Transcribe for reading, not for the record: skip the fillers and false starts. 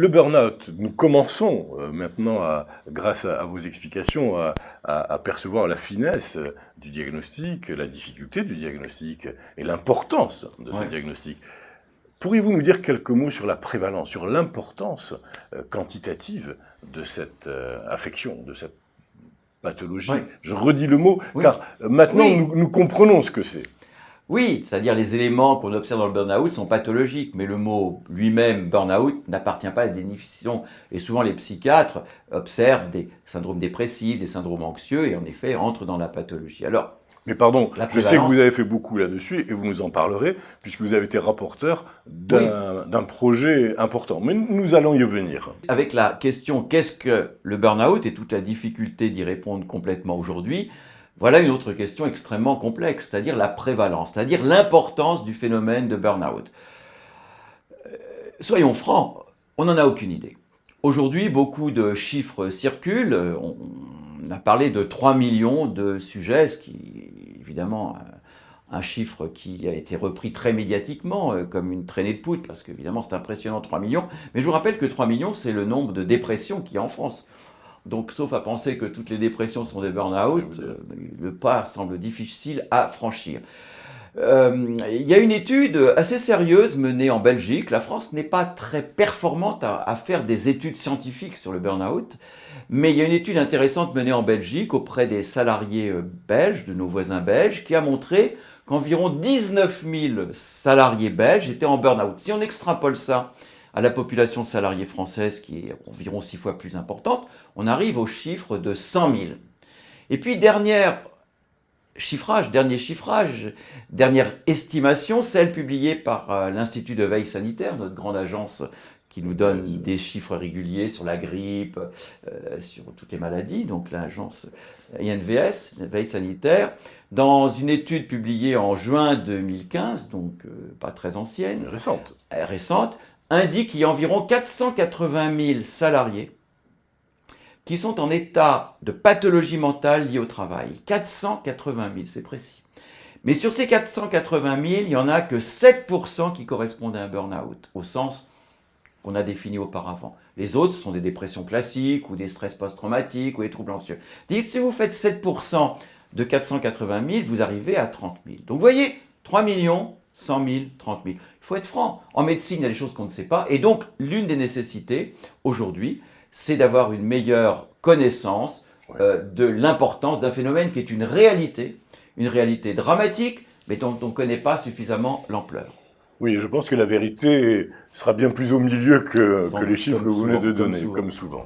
Le burn-out, nous commençons maintenant, grâce à vos explications, à percevoir la finesse du diagnostic, la difficulté du diagnostic et l'importance de ce diagnostic. Pourriez-vous nous dire quelques mots sur la prévalence, sur l'importance quantitative de cette affection, de cette pathologie? Je redis le mot, car maintenant nous comprenons ce que c'est. Oui, c'est-à-dire les éléments qu'on observe dans le burn-out sont pathologiques, mais le mot lui-même, burn-out, n'appartient pas à la définition. Et souvent, les psychiatres observent des syndromes dépressifs, des syndromes anxieux, et en effet, entrent dans la pathologie. Alors, mais pardon, je sais que vous avez fait beaucoup là-dessus, et vous nous en parlerez, puisque vous avez été rapporteur d'un projet important. Mais nous allons y venir. Avec la question « Qu'est-ce que le burn-out ?» et toute la difficulté d'y répondre complètement aujourd'hui, voilà une autre question extrêmement complexe, c'est-à-dire la prévalence, c'est-à-dire l'importance du phénomène de burn-out. Soyons francs, on n'en a aucune idée. Aujourd'hui, beaucoup de chiffres circulent. On a parlé de 3 millions de sujets, ce qui est évidemment un chiffre qui a été repris très médiatiquement, comme une traînée de poudre, parce qu'évidemment c'est impressionnant, 3 millions. Mais je vous rappelle que 3 millions, c'est le nombre de dépressions qu'il y a en France. Donc, sauf à penser que toutes les dépressions sont des burn-out, le pas semble difficile à franchir. Il y a une étude assez sérieuse menée en Belgique. La France n'est pas très performante à faire des études scientifiques sur le burn-out, mais il y a une étude intéressante menée en Belgique auprès des salariés belges, de nos voisins belges, qui a montré qu'environ 19 000 salariés belges étaient en burn-out. Si on extrapole ça à la population salariée française, qui est environ 6 fois plus importante, on arrive au chiffre de 100 000. Et puis, dernière estimation, celle publiée par l'Institut de veille sanitaire, notre grande agence qui nous donne des chiffres réguliers sur la grippe, sur toutes les maladies, donc l'agence INVS, veille sanitaire, dans une étude publiée en juin 2015, donc pas très ancienne, récente, indique qu'il y a environ 480 000 salariés qui sont en état de pathologie mentale liée au travail. 480 000, c'est précis. Mais sur ces 480 000, il n'y en a que 7% qui correspondent à un burn-out, au sens qu'on a défini auparavant. Les autres sont des dépressions classiques, ou des stress post-traumatiques, ou des troubles anxieux. Si vous faites 7% de 480 000, vous arrivez à 30 000. Donc vous voyez, 3 millions, 100 000, 30 000. Il faut être franc. En médecine, il y a des choses qu'on ne sait pas. Et donc, l'une des nécessités, aujourd'hui, c'est d'avoir une meilleure connaissance de l'importance d'un phénomène qui est une réalité dramatique, mais dont on ne connaît pas suffisamment l'ampleur. Oui, je pense que la vérité sera bien plus au milieu que les chiffres que vous venez de donner, comme souvent.